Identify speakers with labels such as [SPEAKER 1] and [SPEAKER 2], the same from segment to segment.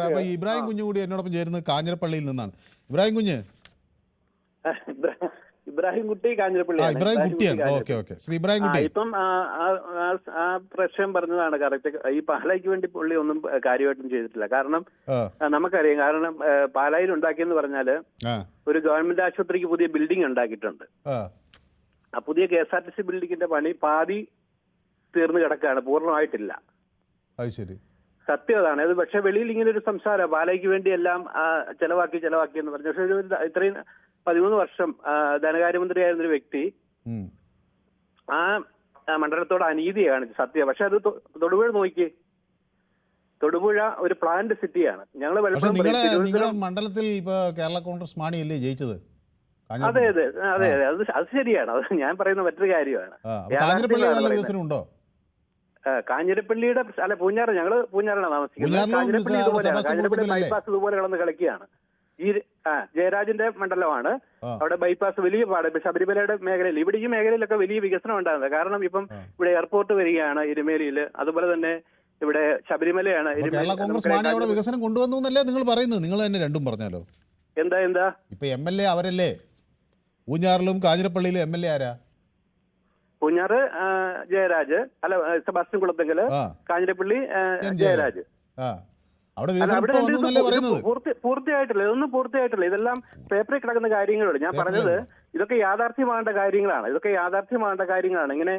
[SPEAKER 1] അപ്പൊ ഇബ്രാഹിം കുഞ്ഞ് കൂടി എന്നോടൊപ്പം ചേരുന്നത് കാഞ്ഞിരപ്പള്ളിയിൽ നിന്നാണ്. ഇബ്രാഹിം കുഞ്ഞ്.
[SPEAKER 2] ഇബ്രാഹിം കുട്ടി കാഞ്ഞിരപ്പള്ളിയാണ്.
[SPEAKER 1] ഇബ്രാഹിം കുട്ടിയാണ്. Okay okay. ശ്രീ ഇബ്രാഹിം കുട്ടി,
[SPEAKER 2] ഇപ്പം ആ പ്രശ്നം പറഞ്ഞതാണ് കറക്റ്റ്. ഈ പാലായ്ക്ക് വേണ്ടി പുള്ളി ഒന്നും കാര്യമായിട്ടും ചെയ്തിട്ടില്ല. കാരണം നമുക്കറിയാം, കാരണം പാലായിൽ ഉണ്ടാക്കിയെന്ന് പറഞ്ഞാല് ഒരു ഗവൺമെന്റ് ആശുപത്രിക്ക് പുതിയ ബിൽഡിംഗ് ഉണ്ടാക്കിയിട്ടുണ്ട്. ആ പുതിയ KSRTC ബിൽഡിങ്ങിന്റെ പണി പാതി തീർന്നു കിടക്കുകയാണ്, പൂർണ്ണമായിട്ടില്ല. സത്യം അതാണ്. അത് പക്ഷെ വെളിയിൽ ഇങ്ങനെ ഒരു സംസാരം പാലായ്ക്ക് വേണ്ടി എല്ലാം ചെലവാക്കി എന്ന് പറഞ്ഞു. പക്ഷെ ഒരു ഇത്രയും 13 വർഷം ധനകാര്യമന്ത്രിയായിരുന്നൊരു വ്യക്തി ആ മണ്ഡലത്തോട് അനീതിയാണ് സത്യം. പക്ഷെ അത് തൊടുപുഴ നോക്കി, തൊടുപുഴ ഒരു പ്ലാന്റ് സിറ്റിയാണ്. ഞങ്ങൾ
[SPEAKER 1] മണ്ഡലത്തിൽ കേരള കോൺഗ്രസ് മാണിയല്ലേ ജയിച്ചത്?
[SPEAKER 2] അതെ അതെ അതെ അതെ, അത് ശരിയാണ്. അത് ഞാൻ പറയുന്ന മറ്റൊരു കാര്യമാണ്. കാഞ്ഞിരപ്പള്ളിയുടെ അല്ല പൂഞ്ഞാറ്, ഞങ്ങള് പൂഞ്ഞാറാണ് താമസിക്കുന്നത്. കാഞ്ഞിരപ്പള്ളി ഇതുപോലെയാണ്. കാഞ്ഞിരപ്പള്ളി ബൈപ്പാസ് ഇതുപോലെ കിടന്ന് കളിക്കുകയാണ്. ഈ ജയരാജന്റെ മണ്ഡലമാണ്. അവിടെ ബൈപ്പാസ് വലിയ പാട്. ഇപ്പൊ ശബരിമലയുടെ മേഖലയിൽ, ഇവിടെ ഈ മേഖലയിലൊക്കെ വലിയ വികസനം ഉണ്ടാകുന്നത്. കാരണം ഇപ്പം ഇവിടെ എയർപോർട്ട് വരികയാണ് എരുമേലിയില്. അതുപോലെ തന്നെ ഇവിടെ ശബരിമലയാണ്.
[SPEAKER 1] വികസനം കൊണ്ടുവന്നു എന്നല്ലേ നിങ്ങൾ പറയുന്നത്? നിങ്ങൾ തന്നെ രണ്ടും പറഞ്ഞാലോ.
[SPEAKER 2] എന്താ
[SPEAKER 1] ഇപ്പൊ MLA അവരല്ലേ? പൂഞ്ഞാറിലും കാഞ്ഞിരപ്പള്ളിയിലും MLA ആരാ?
[SPEAKER 2] പൂഞ്ഞാറ് ജയരാജ്, അല്ല സെബാസ്റ്റ്യൻ കുളത്തെങ്കല്. കാഞ്ഞിരപ്പള്ളി ജയരാജ്. പൂർത്തിയായിട്ടില്ല, ഇതൊന്നും പൂർത്തിയായിട്ടില്ല. ഇതെല്ലാം പേപ്പറിൽ കിടക്കുന്ന കാര്യങ്ങളുണ്ട്. ഞാൻ പറഞ്ഞത് ഇതൊക്കെ യാഥാർത്ഥ്യമാകേണ്ട കാര്യങ്ങളാണ്. ഇങ്ങനെ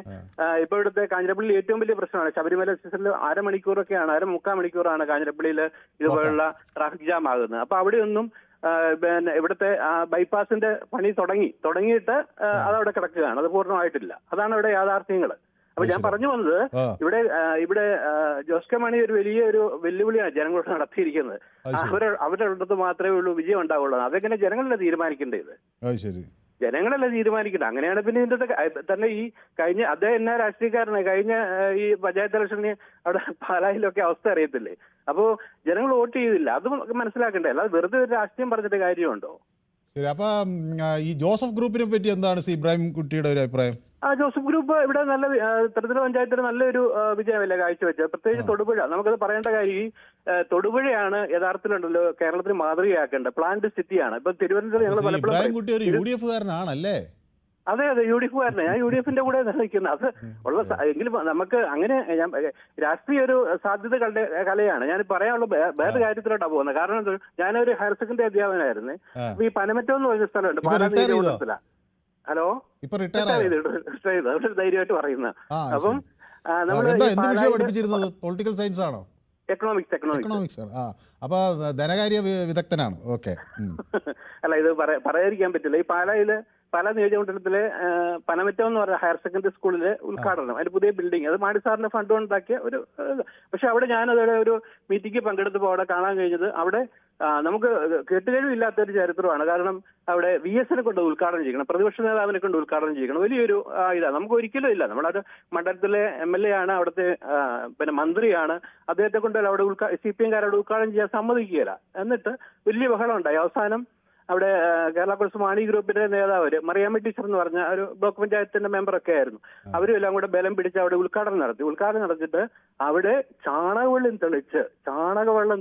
[SPEAKER 2] ഇപ്പൊ ഇവിടുത്തെ കാഞ്ഞിരപ്പള്ളി ഏറ്റവും വലിയ പ്രശ്നമാണ് ശബരിമല സീസണിൽ മുക്കാൽ മണിക്കൂറാണ് കാഞ്ഞിരപ്പള്ളിയിൽ ഇതുപോലുള്ള ട്രാഫിക് ജാം ആകുന്നത്. അപ്പൊ അവിടെയൊന്നും പിന്നെ ഇവിടുത്തെ ബൈപ്പാസിന്റെ പണി തുടങ്ങിയിട്ട് അതവിടെ കിടക്കുകയാണ്. അത് പൂർണ്ണമായിട്ടില്ല. അതാണ് ഇവിടെ യാഥാർത്ഥ്യങ്ങൾ. അപ്പൊ ഞാൻ പറഞ്ഞു വന്നത്, ഇവിടെ ജോസ് കെ മാണി ഒരു വലിയൊരു വെല്ലുവിളിയാണ് ജനങ്ങളോട് നടത്തിയിരിക്കുന്നത്. അവരുടെ അടുത്ത് മാത്രമേ ഉള്ളൂ വിജയം ഉണ്ടാവുള്ളൂ. അതെങ്ങനെ ജനങ്ങളല്ലേ തീരുമാനിക്കേണ്ടത്? ജനങ്ങളല്ലേ തീരുമാനിക്കേണ്ടത്. അങ്ങനെയാണ്. പിന്നെ ഇതിന്റെ തന്നെ ഈ കഴിഞ്ഞ അദ്ദേഹം എന്നാ രാഷ്ട്രീയക്കാരനെ കഴിഞ്ഞ ഈ പഞ്ചായത്ത് ഇലക്ഷന് അവിടെ പാലായിലൊക്കെ അവസ്ഥ അറിയത്തില്ലേ? അപ്പോ ജനങ്ങൾ വോട്ട് ചെയ്തില്ല. അത് മനസ്സിലാക്കണ്ടേ? അല്ലാതെ വെറുതെ ഒരു രാഷ്ട്രീയം പറഞ്ഞിട്ട് കാര്യമുണ്ടോ?
[SPEAKER 1] ശരി. അപ്പൊ ഈ ജോസഫ് ഗ്രൂപ്പിനെ പറ്റി എന്താണ് ഇബ്രാഹിം കുട്ടിയുടെ ഒരു അഭിപ്രായം?
[SPEAKER 2] ജോസഫ് ഗ്രൂപ്പ് ഇവിടെ നല്ല തൃശ്ശൂർ പഞ്ചായത്തിൽ നല്ലൊരു വിജയമല്ലേ കാഴ്ചവെച്ചത്. പ്രത്യേകിച്ച് തൊടുപുഴ. നമുക്കത് പറയേണ്ട കാര്യം, തൊടുപുഴയാണ് യഥാർത്ഥത്തിലുണ്ടല്ലോ കേരളത്തിന് മാതൃകയാക്കേണ്ട പ്ലാന്റ് സിറ്റിയാണ്. ഇപ്പൊ തിരുവനന്തപുരം ഞങ്ങൾ
[SPEAKER 1] പലപ്പോഴും.
[SPEAKER 2] അതെ അതെ, UDF-കാരനെ. ഞാൻ UDF-ന്റെ കൂടെ നിൽക്കുന്നത്. അത് ഉള്ള എങ്കിലും നമുക്ക് അങ്ങനെ രാഷ്ട്രീയ ഒരു സാധ്യത കലയാണ്. ഞാൻ പറയാനുള്ള വേറെ കാര്യത്തിലോട്ടാണ് പോകുന്നത്. കാരണം ഞാനൊരു ഹയർ സെക്കൻഡറി അധ്യാപകനായിരുന്നു. ഈ പനമറ്റം എന്ന് പറഞ്ഞ സ്ഥലമുണ്ട്, പാലാ. ഹലോ, റിട്ടയർ ചെയ്തു. ധൈര്യമായിട്ട് പറയുന്ന. അപ്പം
[SPEAKER 1] പൊളിറ്റിക്കൽ സയൻസ് ആണോ?
[SPEAKER 2] എക്കണോമിക്സ്.
[SPEAKER 1] അപ്പൊ ധനകാര്യ വിദഗ്ധനാണ്. ഓക്കെ.
[SPEAKER 2] അല്ല, ഇത് പറയാതിരിക്കാൻ പറ്റില്ല. ഈ പാലാ നിയോജകമണ്ഡലത്തിലെ പനമറ്റം എന്ന് പറഞ്ഞ ഹയർ സെക്കൻഡറി സ്കൂളിലെ ഉദ്ഘാടനം, അതിന്റെ പുതിയ ബിൽഡിംഗ്, അത് മാണി സാറിന്റെ ഫണ്ട് കൊണ്ടാക്കിയ ഒരു. പക്ഷെ അവിടെ ഞാനതോടെ ഒരു മീറ്റിംഗ് പങ്കെടുത്തപ്പോൾ അവിടെ കാണാൻ കഴിഞ്ഞത്, അവിടെ നമുക്ക് കേട്ടുകഴിവില്ലാത്തൊരു ചരിത്രമാണ്. കാരണം അവിടെ VS-നെ കൊണ്ട് ഉദ്ഘാടനം ചെയ്യണം, പ്രതിപക്ഷ നേതാവിനെ കൊണ്ട് ഉദ്ഘാടനം ചെയ്യണം. വലിയൊരു ഇതാണ്. നമുക്ക് ഒരിക്കലും ഇല്ല. നമ്മുടെ മണ്ഡലത്തിലെ MLA ആണ്, അവിടുത്തെ പിന്നെ മന്ത്രിയാണ്. അദ്ദേഹത്തെ കൊണ്ട് അവിടെ CPM-കാരവിടെ ഉദ്ഘാടനം ചെയ്യാൻ സമ്മതിക്കുകയില്ല. എന്നിട്ട് വലിയ ബഹളം ഉണ്ടായി. അവസാനം അവിടെ കേരള കോൺഗ്രസ് മാണി ഗ്രൂപ്പിന്റെ നേതാവ് മറിയാമ്മ ടീച്ചർ എന്ന് പറഞ്ഞ ഒരു ബ്ലോക്ക് പഞ്ചായത്തിന്റെ മെമ്പറൊക്കെ ആയിരുന്നു. അവരും എല്ലാം കൂടെ ബലം പിടിച്ച് അവിടെ ഉദ്ഘാടനം നടത്തിയിട്ട് അവിടെ ചാണകവെള്ളം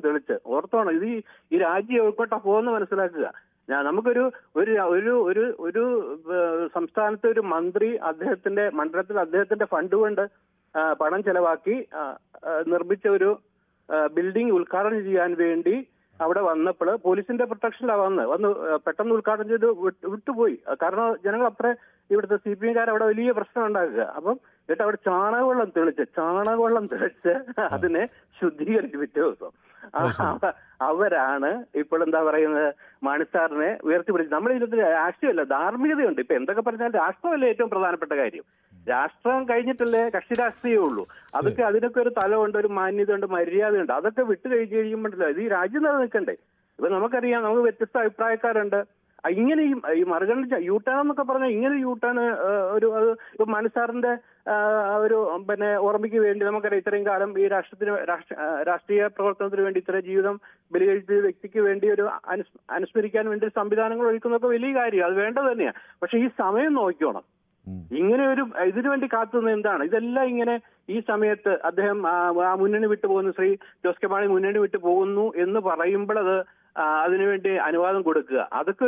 [SPEAKER 2] തെളിച്ച് ഓർത്തോണം, ഇത് ഈ രാജ്യം എവിടോട്ടാ പോകുന്ന മനസ്സിലാക്കുക. നമുക്കൊരു ഒരു സംസ്ഥാനത്തെ ഒരു മന്ത്രി അദ്ദേഹത്തിന്റെ മണ്ഡലത്തിൽ അദ്ദേഹത്തിന്റെ ഫണ്ട് കൊണ്ട് പണം ചെലവാക്കി നിർമ്മിച്ച ഒരു ബിൽഡിംഗ് ഉദ്ഘാടനം ചെയ്യാൻ വേണ്ടി അവിടെ വന്നപ്പോൾ പോലീസിന്റെ പ്രൊട്ടക്ഷനിലാണ് വന്ന് പെട്ടെന്ന് ഉദ്ഘാടനം ചെയ്ത് വിട്ടുപോയി. കാരണം ജനങ്ങൾ അത്ര ഇവിടുത്തെ CPM-കാർ അവിടെ വലിയ പ്രശ്നം ഉണ്ടാക്കുക. അപ്പം അവിടെ ചാണകവെള്ളം തെളിച്ച് അതിനെ ശുദ്ധീകരിച്ച് പിറ്റേ ദിവസം അവരാണ് ഇപ്പോൾ എന്താ പറയുന്നത്, മാണിസാറിനെ ഉയർത്തിപ്പിടിച്ച്. നമ്മൾ ഇതിനകത്ത് രാഷ്ട്രീയമല്ല, ധാർമ്മികതയുണ്ട്. ഇപ്പൊ എന്തൊക്കെ പറഞ്ഞാൽ രാഷ്ട്രമല്ലേ ഏറ്റവും പ്രധാനപ്പെട്ട കാര്യം. രാഷ്ട്രം കഴിഞ്ഞിട്ടല്ലേ കക്ഷി രാഷ്ട്രീയമേ ഉള്ളൂ. അതിനൊക്കെ ഒരു തലമുണ്ട്, ഒരു മാന്യതയുണ്ട്, മര്യാദയുണ്ട്. അതൊക്കെ വിട്ട് കഴിയുമ്പോഴല്ലോ ഇത് ഈ രാജ്യം നിലനിൽക്കണ്ടേ? ഇപ്പൊ നമുക്കറിയാം, നമുക്ക് വ്യത്യസ്ത അഭിപ്രായക്കാരുണ്ട്. ഇങ്ങനെ ഈ മറുകണ്ട യൂട്ടേൺ എന്നൊക്കെ പറഞ്ഞാൽ ഇങ്ങനെ യൂട്ടേൺ ഇപ്പൊ മാണിസാറിന്റെ ഒരു പിന്നെ ഓർമ്മയ്ക്ക് വേണ്ടി നമുക്കറിയാം ഇത്രയും കാലം ഈ രാഷ്ട്രീയ പ്രവർത്തനത്തിന് വേണ്ടി ഇത്ര ജീവിതം ബലികഴിച്ച വ്യക്തിക്ക് വേണ്ടി ഒരു അനുസ്മരിക്കാൻ വേണ്ടി സംവിധാനങ്ങൾ ഒരുക്കുന്നതൊക്കെ വലിയ കാര്യം. അത് വേണ്ടത് തന്നെയാണ്. പക്ഷെ ഈ സമയം നോക്കിക്കോണം. ഇങ്ങനെ ഒരു ഇതിനു വേണ്ടി കാത്തുനിന്നത് എന്താണ്? ഇതെല്ലാം ഇങ്ങനെ ഈ സമയത്ത് അദ്ദേഹം ആ മുന്നണി വിട്ടു പോകുന്നു, ശ്രീ ജോസ് കെ മാണി മുന്നണി വിട്ടു പോകുന്നു എന്ന് പറയുമ്പോൾ അത് അതിനുവേണ്ടി അനുവാദം കൊടുക്കുക, അതൊക്കെ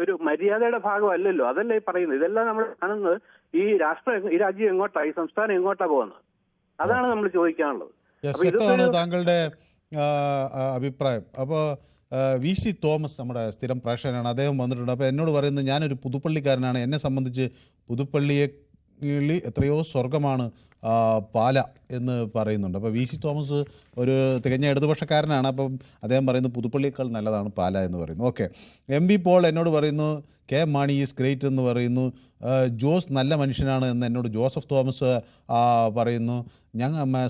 [SPEAKER 2] ഒരു മര്യാദയുടെ ഭാഗമല്ലല്ലോ. അതല്ലേ ഈ പറയുന്നത്. ഇതെല്ലാം നമ്മൾ കാണുന്നത് ഈ രാജ്യം എങ്ങോട്ടാ, ഈ സംസ്ഥാനം എങ്ങോട്ടാ പോകുന്നത്, അതാണ് നമ്മൾ ചോദിക്കാനുള്ളത്.
[SPEAKER 1] വ്യക്തമാണ് താങ്കളുടെ അഭിപ്രായം. അപ്പോൾ VC തോമസ് നമ്മുടെ സ്ഥിരം പ്രേക്ഷകനാണ്, അദ്ദേഹം വന്നിട്ടുണ്ട്. അപ്പോൾ എന്നോട് പറയുന്നത്, ഞാനൊരു പുതുപ്പള്ളിക്കാരനാണ്, എന്നെ സംബന്ധിച്ച് പുതുപ്പള്ളിയെ എത്രയോ സ്വർഗമാണ് പാല എന്ന് പറയുന്നുണ്ട്. അപ്പോൾ VC തോമസ് ഒരു തികഞ്ഞ ഇടതുപക്ഷക്കാരനാണ്. അപ്പം അദ്ദേഹം പറയുന്നത് പുതുപ്പള്ളിയേക്കാൾ നല്ലതാണ് പാല എന്ന് പറയുന്നു. ഓക്കെ, MB പോൾ എന്നോട് പറയുന്നു കെ മാണി ഈസ് ഗ്രേറ്റ് എന്ന് പറയുന്നു. ജോസ് നല്ല മനുഷ്യനാണ് എന്ന് എന്നോട് ജോസഫ് തോമസ് പറയുന്നു.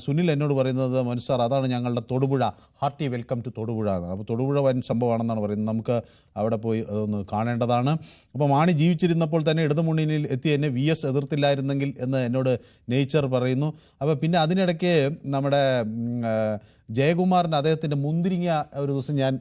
[SPEAKER 1] സുനിൽ എന്നോട് പറയുന്നത്, മനു സാർ അതാണ് ഞങ്ങളുടെ Thodupuzha, hearty welcome to Thodupuzha എന്നാണ്. അപ്പോൾ തൊടുപുഴ വൻ സംഭവമാണെന്നാണ് പറയുന്നത്, നമുക്ക് അവിടെ പോയി അതൊന്ന് കാണേണ്ടതാണ്. അപ്പോൾ മാണി ജീവിച്ചിരുന്നപ്പോൾ തന്നെ ഇടതുമുന്നണിയിൽ എത്തി എന്നെ VS എതിർത്തില്ലായിരുന്നെങ്കിൽ എന്ന് എന്നോട് നേച്ചർ പറയുന്നു. അപ്പോൾ പിന്നെ അതിനിടയ്ക്ക് നമ്മുടെ ജയകുമാറിൻ്റെ അദ്ദേഹത്തിൻ്റെ മുന്തിരിങ്ങ ഒരു ദിവസം ഞാൻ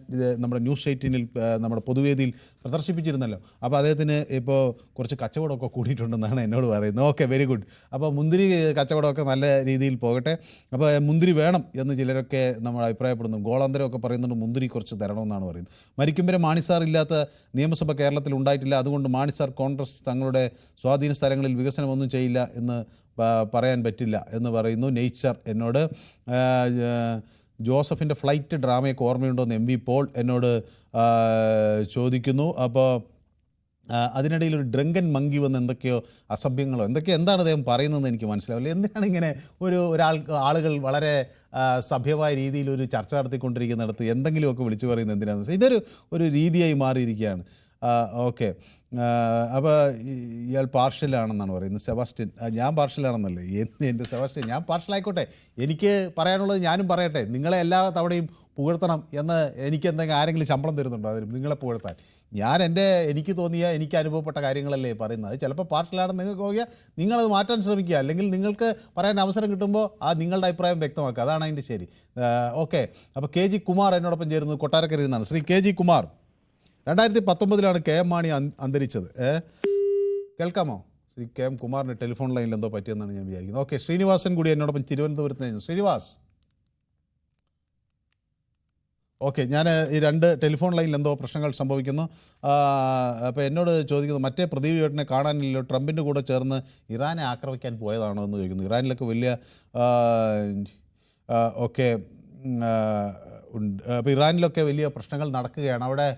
[SPEAKER 1] നമ്മുടെ ന്യൂസ് 18 നമ്മുടെ പൊതുവേദിയിൽ പ്രദർശിപ്പിച്ചിരുന്നല്ലോ. അപ്പോൾ അദ്ദേഹത്തിന് ഇപ്പോൾ കുറച്ച് കച്ചവടമൊക്കെ കൂടിയിട്ടുണ്ടെന്നാണ് എന്നോട് പറയുന്നത്. Okay, very good. അപ്പോൾ മുന്തിരി കച്ചവടമൊക്കെ നല്ല രീതിയിൽ പോകട്ടെ. അപ്പോൾ മുന്തിരി വേണം എന്ന് ചിലരൊക്കെ നമ്മൾ അഭിപ്രായപ്പെടുന്നു. ഗോളാന്തരമൊക്കെ പറയുന്നുണ്ട് മുന്തിരി കുറച്ച് തരണമെന്നാണ് പറയുന്നത്. മരിക്കും വരെ മാണി സാർ ഇല്ലാത്ത നിയമസഭ കേരളത്തിൽ ഉണ്ടായിട്ടില്ല, അതുകൊണ്ട് മാണി സാർ കോൺഗ്രസ് തങ്ങളുടെ സ്വാധീന സ്ഥലങ്ങളിൽ വികസനമൊന്നും ചെയ്യില്ല എന്ന് പറയാൻ പറ്റില്ല എന്ന് പറയുന്നു നേച്ചർ എന്നോട്. ജോസഫിൻ്റെ ഫ്ലൈറ്റ് ഡ്രാമയൊക്കെ ഓർമ്മയുണ്ടോ എന്ന് MB പോൾ എന്നോട് ചോദിക്കുന്നു. അപ്പോൾ അതിനിടയിൽ ഒരു ഡ്രങ്കൻ മങ്കി വന്ന് എന്തൊക്കെയോ അസഭ്യങ്ങളോ എന്താണ് അദ്ദേഹം പറയുന്നതെന്ന് എനിക്ക് മനസ്സിലാവില്ല. എന്തിനാണ് ഇങ്ങനെ ആളുകൾ വളരെ സഭ്യമായ രീതിയിൽ ഒരു ചർച്ച നടത്തിക്കൊണ്ടിരിക്കുന്നിടത്ത് എന്തെങ്കിലുമൊക്കെ വിളിച്ചു പറയുന്നത് എന്തിനാണെന്ന് ഇതൊരു രീതിയായി മാറിയിരിക്കുകയാണ്. ഓക്കെ, അപ്പോൾ ഇയാൾ പാർഷ്യലാണെന്നാണ് പറയുന്നത് സെബാസ്റ്റ്യൻ. ഞാൻ പാർഷ്യലാണെന്നല്ലേ? എൻ്റെ സെബാസ്റ്റ്യൻ, ഞാൻ പാർഷ്യലായിക്കോട്ടെ, എനിക്ക് പറയാനുള്ളത് ഞാനും പറയട്ടെ. നിങ്ങളെ എല്ലാ തവണയും പുകഴ്ത്തണം എന്ന് എനിക്ക് എന്തെങ്കിലും ആരെങ്കിലും ശമ്പളം തരുന്നുണ്ടോ അതിന് നിങ്ങളെ പുകഴ്ത്താൻ? ഞാൻ എനിക്ക് തോന്നിയ എനിക്ക് അനുഭവപ്പെട്ട കാര്യങ്ങളല്ലേ പറയുന്നത്. ചിലപ്പോൾ പാർഷ്യലാണെന്ന് നിങ്ങൾക്ക് നോക്കിയാൽ നിങ്ങളത് മാറ്റാൻ ശ്രമിക്കുക, അല്ലെങ്കിൽ നിങ്ങൾക്ക് പറയാൻ അവസരം കിട്ടുമ്പോൾ നിങ്ങളുടെ അഭിപ്രായം വ്യക്തമാക്കുക, അതാണ് അതിൻ്റെ ശരി. ഓക്കെ, അപ്പോൾ KG കുമാർ എന്നോടൊപ്പം ചേരുന്നത് കൊട്ടാരക്കരയിൽ നിന്നാണ്. ശ്രീ KG കുമാർ, 2019 KM മാണി അന്തരിച്ചത്. കേൾക്കാമോ? ശ്രീ KM കുമാറിന് ടെലിഫോൺ ലൈനിൽ എന്തോ പറ്റിയെന്നാണ് ഞാൻ വിചാരിക്കുന്നത്. ഓക്കെ, ശ്രീനിവാസൻ കൂടി എന്നോടൊപ്പം തിരുവനന്തപുരത്ത് നിന്ന്. ശ്രീനിവാസ്, ഓക്കെ, ഞാൻ ഈ 2 ടെലിഫോൺ ലൈനിൽ എന്തോ പ്രശ്നങ്ങൾ സംഭവിക്കുന്നു. അപ്പോൾ എന്നോട് ചോദിക്കുന്നത്, മറ്റേ പ്രദീപ് ചേട്ടനെ കാണാനില്ലല്ലോ, ട്രംപിൻ്റെ കൂടെ ചേർന്ന് ഇറാനെ ആക്രമിക്കാൻ പോയതാണോ എന്ന് ചോദിക്കുന്നു. ഇറാനിലൊക്കെ വലിയ ഓക്കെ ഉണ്ട്. അപ്പോൾ ഇറാനിലൊക്കെ വലിയ പ്രശ്നങ്ങൾ നടക്കുകയാണ്. അവിടെ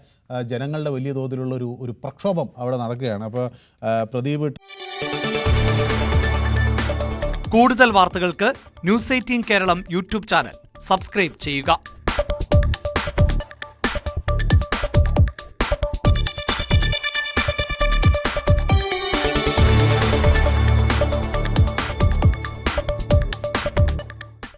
[SPEAKER 1] ജനങ്ങളുടെ വലിയ തോതിലുള്ള ഒരു പ്രക്ഷോഭം അവിടെ നടക്കുകയാണ്. അപ്പോൾ പ്രദീപ്.
[SPEAKER 3] കൂടുതൽ വാർത്തകൾക്ക് News 18 Keralam YouTube channel subscribe ചെയ്യുക.